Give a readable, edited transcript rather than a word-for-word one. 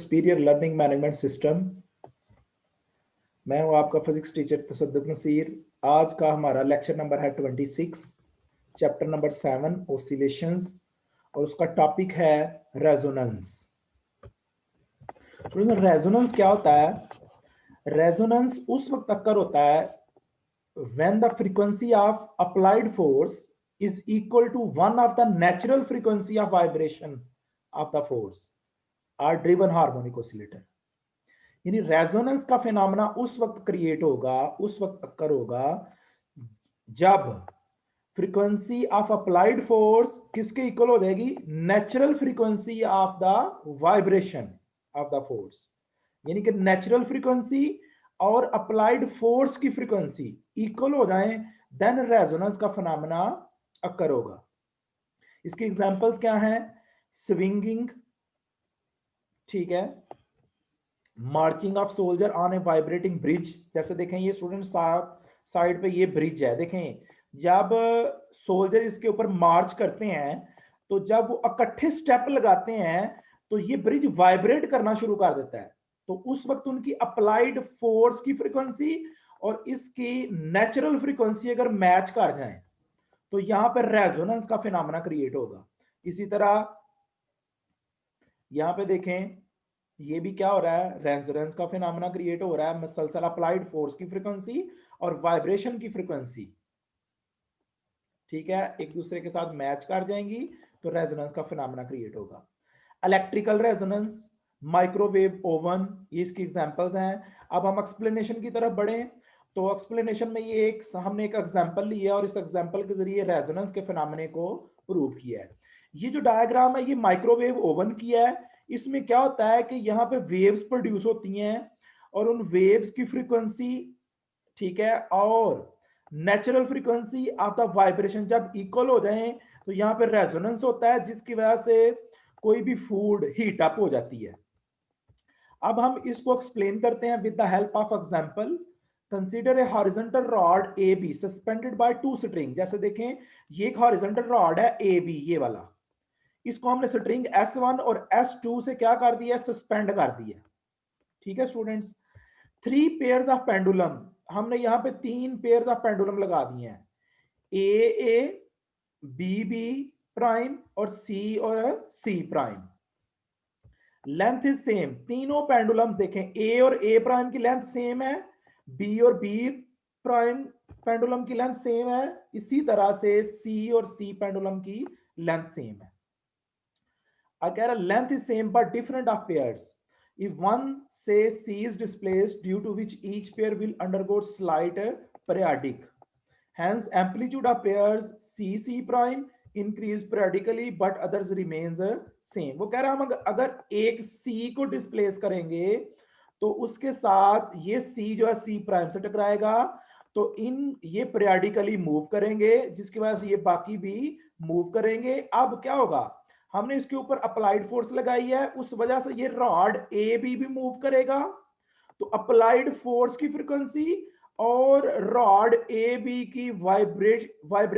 Superior learning management system. मैं हूं आपका फिजिक्स टीचर तसद्दुक नसीर। आज का हमारा लेक्चर नंबर है 26, चैप्टर नंबर 7 ऑसिलेशंस, और उसका टॉपिक है रेजोनेंस। रेजोनेंस क्या होता है? रेजोनेंस उस वक्त अक्कर होता है when the frequency of applied force is equal to one of the natural frequency of vibration of the force or driven harmonic oscillator। यानी रेजोनेंस का फिनोमेना उस वक्त क्रिएट होगा, उस वक्त अक्कर होगा जब फ्रीक्वेंसी ऑफ अप्लाइड फोर्स किसके इक्वल हो जाएगी? Natural frequency of the vibration of the force. यानी कि नेचुरल फ्रीक्वेंसी और अप्लाइड फोर्स की फ्रीक्वेंसी इक्वल हो जाए, देन रेजोनेंस का फिनोमेना अक्कर होगा। इसकी एग्जांपल्स क्या हैं? स्विंगिंग, ठीक है, marching of soldier on A vibrating bridge. जैसे देखें ये स्टूडेंट साइड पे ये ब्रिज है, देखें जब सोल्जर इसके ऊपर मार्च करते हैं तो जब वो इकट्ठे स्टेप लगाते हैं तो ये ब्रिज वाइब्रेट करना शुरू कर देता है। तो उस वक्त उनकी अप्लाइड फोर्स की फ्रीक्वेंसी और इसकी नेचुरल फ्रीक्वेंसी अगर मैच कर जाए तो यहां पर रेजोनेंस का फिनोमेना क्रिएट होगा। इसी तरह यहां पे देखें ये भी क्या हो रहा है? रेजोनेंस का फिनोमेना क्रिएट हो रहा है। मसलसल अप्लाइड फोर्स की फ्रीक्वेंसी और वाइब्रेशन की फ्रीक्वेंसी, ठीक है, एक दूसरे के साथ मैच कर जाएंगी तो रेजोनेंस का फिनोमेना क्रिएट होगा। इलेक्ट्रिकल रेजोनेंस, माइक्रोवेव ओवन, ये इसकी एग्जांपल्स हैं। अब हम एक्सप्लेनेशन की तरफ बढ़े तो एक्सप्लेनेशन में ये हमने एक एग्जांपल लिया और इस एग्जांपल के जरिए रेजोनेंस के फिनोमेना को प्रूव किया है। ये जो डायग्राम है ये माइक्रोवेव ओवन की है। इसमें क्या होता है कि यहाँ पे वेव्स प्रोड्यूस होती हैं और उन वेव्स की फ्रीक्वेंसी, ठीक है, और natural frequency of the vibration जब इक्वल हो जाए तो यहाँ पे रेजोनेंस होता है, जिसकी वजह से कोई भी फूड हीट अप हो जाती है। अब हम इसको एक्सप्लेन करते हैं with the help of example. Consider a horizontal rod A be suspended by two string. जैसे देखें ये एक हॉरिजॉन्टल रॉड है ए बी, ये वाला, इसको हमने स्ट्रिंग S1 और S2 से क्या कर दिया? सस्पेंड कर दिया। ठीक है students, three pairs of pendulum, हमने यहां पे तीन पेयर्स ऑफ पेंडुलम लगा दिए हैं, ए बी बी प्राइम और C prime. Length is same, तीनों पेंडुलम देखें ए और ए प्राइम की लेंथ सेम है, बी और बी प्राइम पेंडुलम की लेंथ सेम है, इसी तरह से सी और सी पेंडुलम की लेंथ सेम है। अगर length is same but different of pairs, if one say C is displaced due to which each pair will undergo slight periodic, hence amplitude of pairs C prime increase periodically but others remains same। वो कह रहा है हम अगर एक C को displace करेंगे तो उसके साथ ये C जो है C प्राइम से टकराएगा तो ये periodically मूव करेंगे, जिसकी वजह से ये बाकी भी मूव करेंगे। अब क्या होगा? हमने इसके ऊपर अप्लाइड फोर्स लगाई है, उस वजह से ये रॉड ए बी भी मूव करेगा। तो अप्लाइड फोर्स की फ्रीक्वेंसी और रॉड ए बी की वाइब्रेशन